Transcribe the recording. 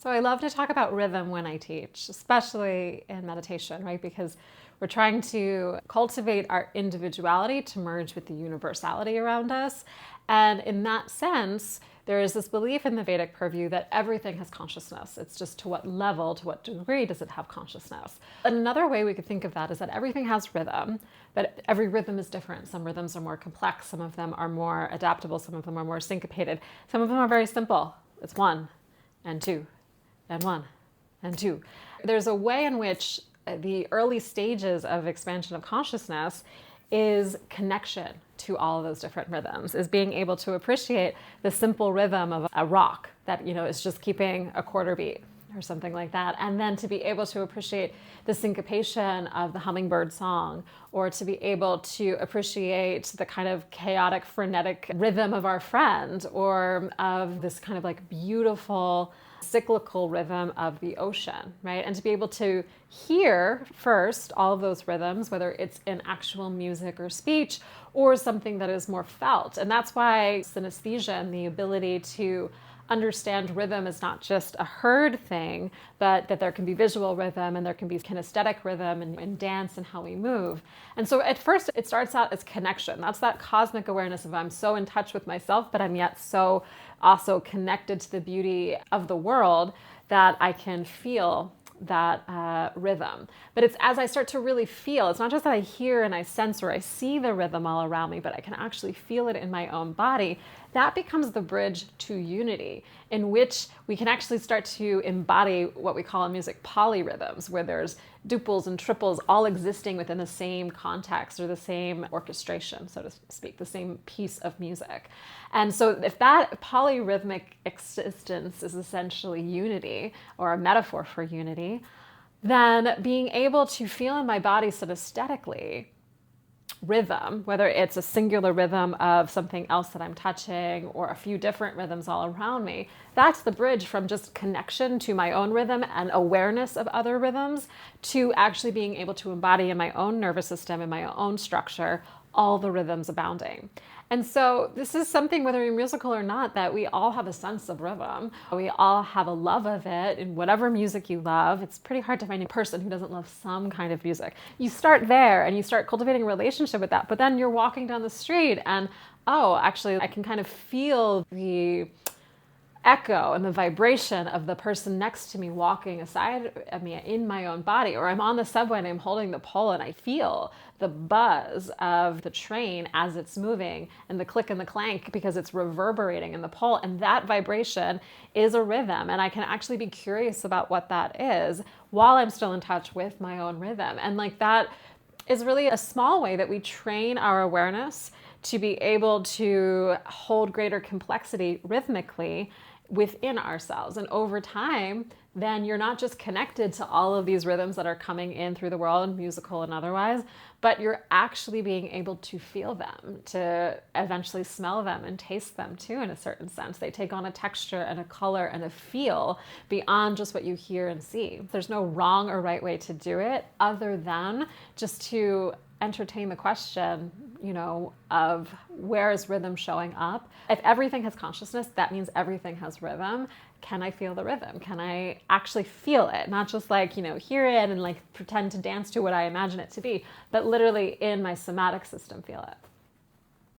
So I love to talk about rhythm when I teach, especially in meditation, right? Because we're trying to cultivate our individuality to merge with the universality around us. And in that sense, there is this belief in the Vedic purview that everything has consciousness. It's just to what level, to what degree does it have consciousness? Another way we could think of that is that everything has rhythm, but every rhythm is different. Some rhythms are more complex, some of them are more adaptable, some of them are more syncopated, some of them are very simple. It's 1 and 2 and 1 and 2. There's a way in which the early stages of expansion of consciousness is connection to all of those different rhythms, is being able to appreciate the simple rhythm of a rock that, is just keeping a quarter beat or something like that. And then to be able to appreciate the syncopation of the hummingbird song, or to be able to appreciate the kind of chaotic, frenetic rhythm of our friend, or of this kind of like beautiful cyclical rhythm of the ocean, right? And to be able to hear first all of those rhythms, whether it's in actual music or speech, or something that is more felt. And that's why synesthesia and the ability to understand rhythm is not just a heard thing, but that there can be visual rhythm and there can be kinesthetic rhythm and dance and how we move. And so at first it starts out as connection. That's that cosmic awareness of I'm so in touch with myself, but I'm yet so also connected to the beauty of the world that I can feel that rhythm. But it's as I start to really feel, it's not just that I hear and I sense or I see the rhythm all around me, but I can actually feel it in my own body. That becomes the bridge to unity, in which we can actually start to embody what we call in music polyrhythms, where there's duples and triples all existing within the same context or the same orchestration, so to speak, the same piece of music. And so if that polyrhythmic existence is essentially unity, or a metaphor for unity, then being able to feel in my body synesthetically rhythm, whether it's a singular rhythm of something else that I'm touching or a few different rhythms all around me, that's the bridge from just connection to my own rhythm and awareness of other rhythms to actually being able to embody in my own nervous system, in my own structure, all the rhythms abounding. And so this is something, whether you're musical or not, that we all have a sense of rhythm. We all have a love of it in whatever music you love. It's pretty hard to find a person who doesn't love some kind of music. You start there and you start cultivating a relationship with that, but then you're walking down the street and, oh, actually I can kind of feel the echo and the vibration of the person next to me walking aside of me in my own body, or I'm on the subway and I'm holding the pole and I feel the buzz of the train as it's moving and the click and the clank because it's reverberating in the pole, and that vibration is a rhythm, and I can actually be curious about what that is while I'm still in touch with my own rhythm. And like that is really a small way that we train our awareness to be able to hold greater complexity rhythmically within ourselves. And over time, then you're not just connected to all of these rhythms that are coming in through the world, musical and otherwise, but you're actually being able to feel them, to eventually smell them and taste them too, in a certain sense. They take on a texture and a color and a feel beyond just what you hear and see. There's no wrong or right way to do it other than just to entertain the question, of where is rhythm showing up? If everything has consciousness, that means everything has rhythm. Can I feel the rhythm? Can I actually feel it? Not just hear it and pretend to dance to what I imagine it to be, but literally in my somatic system feel it.